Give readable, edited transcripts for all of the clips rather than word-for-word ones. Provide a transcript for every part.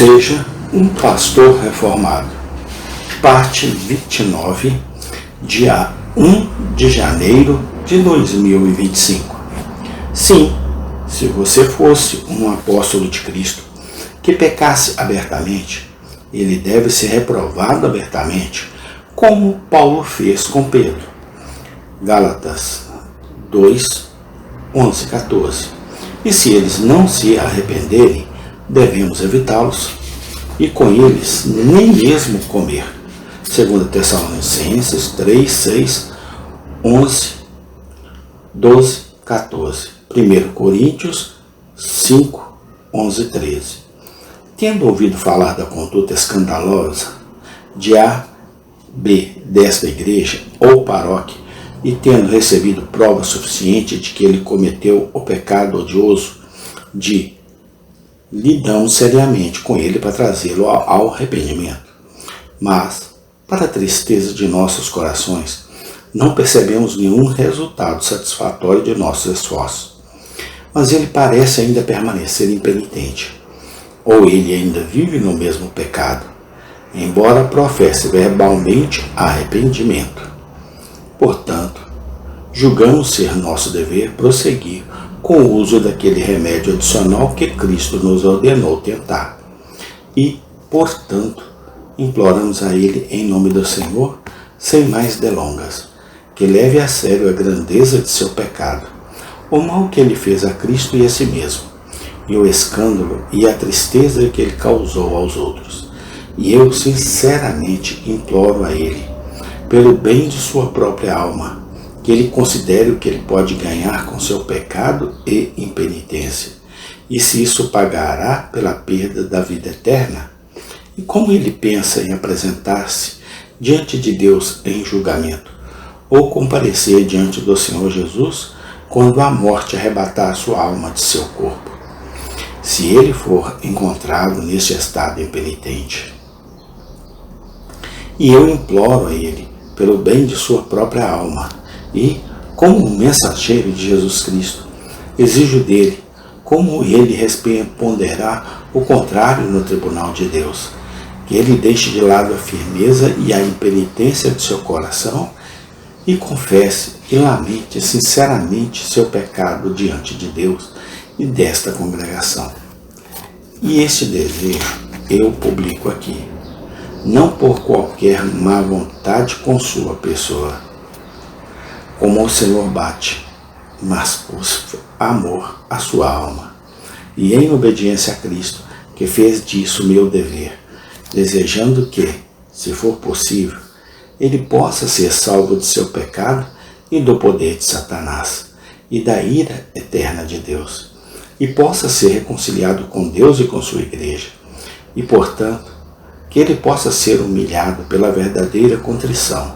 Seja um pastor reformado. Parte 29, dia 1 de janeiro de 2025. Sim, se você fosse um apóstolo de Cristo que pecasse abertamente, ele deve ser reprovado abertamente, como Paulo fez com Pedro. Gálatas 2, 11, 14. E se eles não se arrependerem, devemos evitá-los e com eles nem mesmo comer. 2 Tessalonicenses 3, 6, 11, 12, 14. 1 Coríntios 5, 11, 13. Tendo ouvido falar da conduta escandalosa de A, B desta igreja ou paróquia, e tendo recebido prova suficiente de que ele cometeu o pecado odioso, lidamos seriamente com ele para trazê-lo ao arrependimento. Mas, para a tristeza de nossos corações, não percebemos nenhum resultado satisfatório de nossos esforços. Mas ele parece ainda permanecer impenitente, ou ele ainda vive no mesmo pecado, embora professe verbalmente arrependimento. Portanto, julgamos ser nosso dever prosseguir com o uso daquele remédio adicional que Cristo nos ordenou tentar. E, portanto, imploramos a Ele, em nome do Senhor, sem mais delongas, que leve a sério a grandeza de seu pecado, o mal que ele fez a Cristo e a si mesmo, e o escândalo e a tristeza que ele causou aos outros. E eu sinceramente imploro a Ele, pelo bem de sua própria alma, que ele considere o que ele pode ganhar com seu pecado e impenitência, e se isso pagará pela perda da vida eterna, e como ele pensa em apresentar-se diante de Deus em julgamento, ou comparecer diante do Senhor Jesus quando a morte arrebatar sua alma de seu corpo, se ele for encontrado neste estado impenitente. E eu imploro a ele, pelo bem de sua própria alma, e, como um mensageiro de Jesus Cristo, exijo dele, como ele responderá o contrário no tribunal de Deus, que ele deixe de lado a firmeza e a impenitência de seu coração e confesse e lamente sinceramente seu pecado diante de Deus e desta congregação. E este desejo eu publico aqui, não por qualquer má vontade com sua pessoa, como o Senhor bate, mas por amor à sua alma, e em obediência a Cristo, que fez disso meu dever, desejando que, se for possível, ele possa ser salvo de seu pecado e do poder de Satanás, e da ira eterna de Deus, e possa ser reconciliado com Deus e com sua igreja, e, portanto, que ele possa ser humilhado pela verdadeira contrição,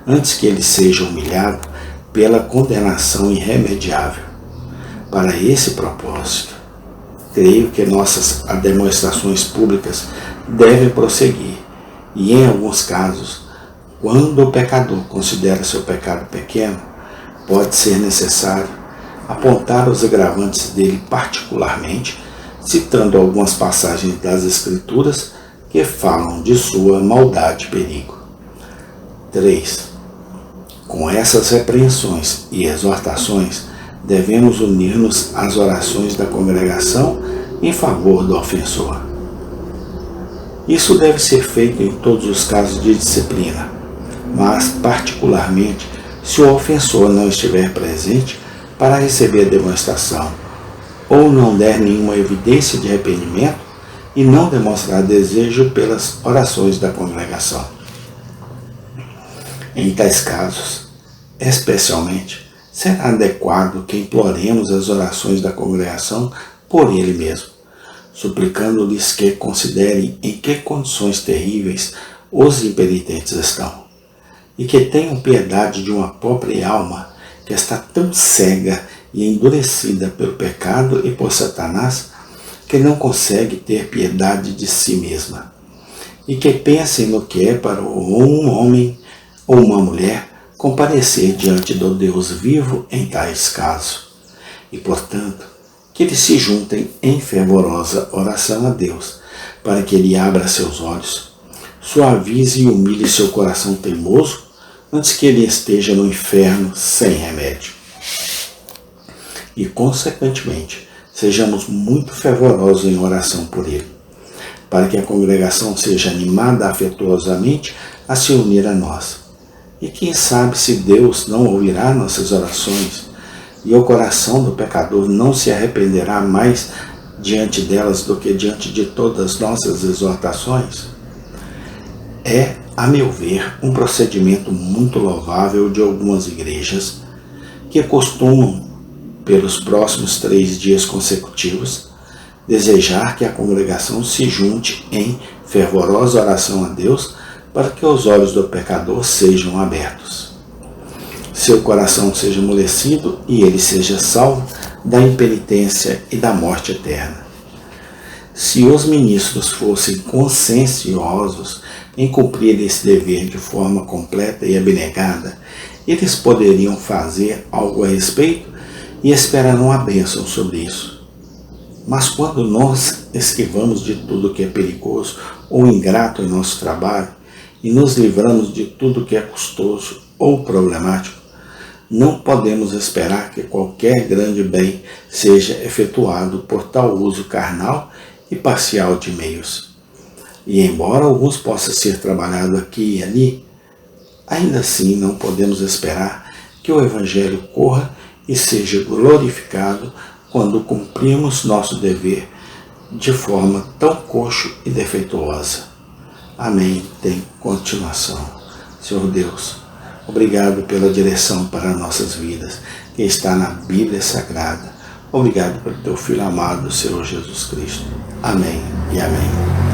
antes que ele seja humilhado pela condenação irremediável. Para esse propósito, creio que nossas demonstrações públicas devem prosseguir, e em alguns casos, quando o pecador considera seu pecado pequeno, pode ser necessário apontar os agravantes dele particularmente, citando algumas passagens das Escrituras que falam de sua maldade e perigo. 3. Com essas repreensões e exortações, devemos unir-nos às orações da congregação em favor do ofensor. Isso deve ser feito em todos os casos de disciplina, mas particularmente se o ofensor não estiver presente para receber a demonstração, ou não der nenhuma evidência de arrependimento e não demonstrar desejo pelas orações da congregação. Em tais casos, especialmente, será adequado que imploremos as orações da congregação por ele mesmo, suplicando-lhes que considerem em que condições terríveis os impenitentes estão, e que tenham piedade de uma pobre alma que está tão cega e endurecida pelo pecado e por Satanás, que não consegue ter piedade de si mesma, e que pensem no que é para um homem ou uma mulher comparecer diante do Deus vivo em tais casos, e, portanto, que eles se juntem em fervorosa oração a Deus, para que ele abra seus olhos, suavize e humilhe seu coração teimoso, antes que ele esteja no inferno sem remédio. E, consequentemente, sejamos muito fervorosos em oração por ele, para que a congregação seja animada afetuosamente a se unir a nós. E quem sabe se Deus não ouvirá nossas orações e o coração do pecador não se arrependerá mais diante delas do que diante de todas as nossas exortações? É, a meu ver, um procedimento muito louvável de algumas igrejas que costumam, pelos próximos 3 dias consecutivos, desejar que a congregação se junte em fervorosa oração a Deus para que os olhos do pecador sejam abertos, seu coração seja amolecido e ele seja salvo da impenitência e da morte eterna. Se os ministros fossem conscienciosos em cumprir esse dever de forma completa e abnegada, eles poderiam fazer algo a respeito e esperarão a bênção sobre isso. Mas quando nós esquivamos de tudo que é perigoso ou ingrato em nosso trabalho e nos livramos de tudo que é custoso ou problemático, não podemos esperar que qualquer grande bem seja efetuado por tal uso carnal e parcial de meios. E embora alguns possam ser trabalhados aqui e ali, ainda assim não podemos esperar que o Evangelho corra e seja glorificado quando cumprimos nosso dever de forma tão coxo e defeituosa. Amém. Tem continuação. Senhor Deus, obrigado pela direção para nossas vidas que está na Bíblia Sagrada. Obrigado pelo teu Filho amado, Senhor Jesus Cristo. Amém e amém.